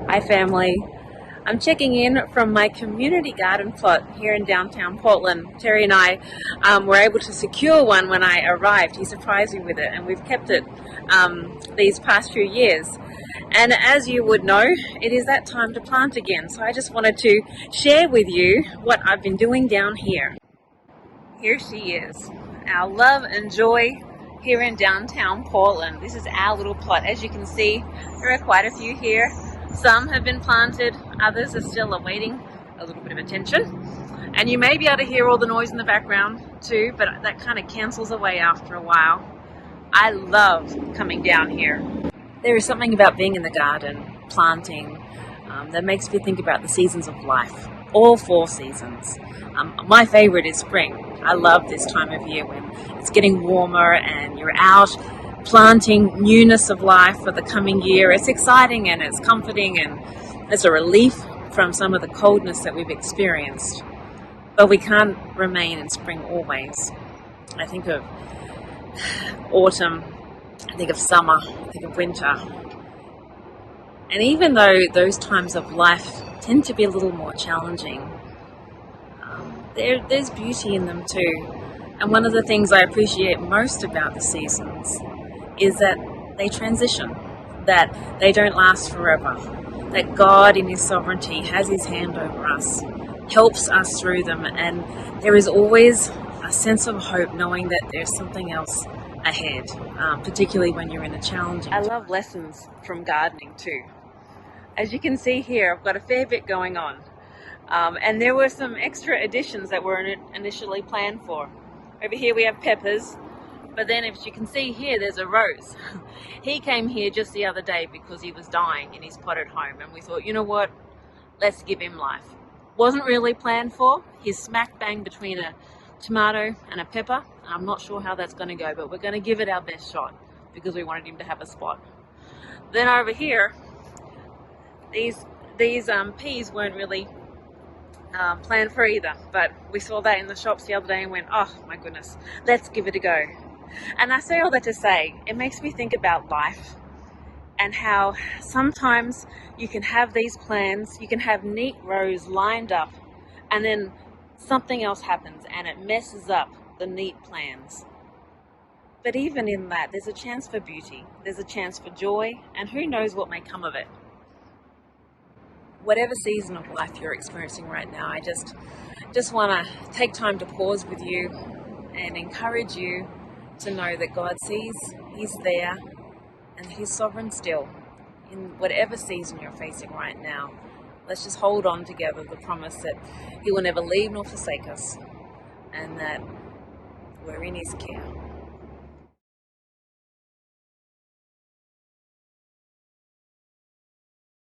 Hi family. I'm checking in from my community garden plot here in downtown Portland. Terry and I were able to secure one when I arrived. He surprised me with it and we've kept it these past few years. And as you would know, it is that time to plant again. So I just wanted to share with you what I've been doing down here. Here she is, our love and joy here in downtown Portland. This is our little plot. As you can see, there are quite a few here. Some have been planted, others are still awaiting a little bit of attention. And you may be able to hear all the noise in the background too, but that kind of cancels away after a while. I love coming down here. There is something about being in the garden, planting, that makes me think about the seasons of life, all 4 seasons. My favorite is spring. I love this time of year when it's getting warmer and you're out planting newness of life for the coming year. It's exciting and it's comforting and it's a relief from some of the coldness that we've experienced. But we can't remain in spring always. I think of autumn, I think of summer, I think of winter. And even though those times of life tend to be a little more challenging, there's beauty in them too. And one of the things I appreciate most about the seasons is that they transition, that they don't last forever, that God in His sovereignty has His hand over us, helps us through them, and there is always a sense of hope knowing that there's something else ahead, particularly when you're in a challenging time. I love lessons from gardening too. As you can see here, I've got a fair bit going on. And there were some extra additions that were initially planned for. Over here we have peppers, but then if you can see here, there's a rose. He came here just the other day because he was dying in his potted home, and we thought, you know what, let's give him life. Wasn't really planned for. He's smack bang between a tomato and a pepper. I'm not sure how that's going to go, but we're going to give it our best shot because we wanted him to have a spot. Then over here, these peas weren't really planned for either, but we saw that in the shops the other day and went, oh my goodness, let's give it a go. And I say all that to say, it makes me think about life and how sometimes you can have these plans, you can have neat rows lined up, and then something else happens and it messes up the neat plans. But even in that, there's a chance for beauty, there's a chance for joy, and who knows what may come of it. Whatever season of life you're experiencing right now, I just want to take time to pause with you and encourage you to know that God sees, He's there, and He's sovereign still in whatever season you're facing right now. Let's just hold on together the promise that He will never leave nor forsake us, and that we're in His care.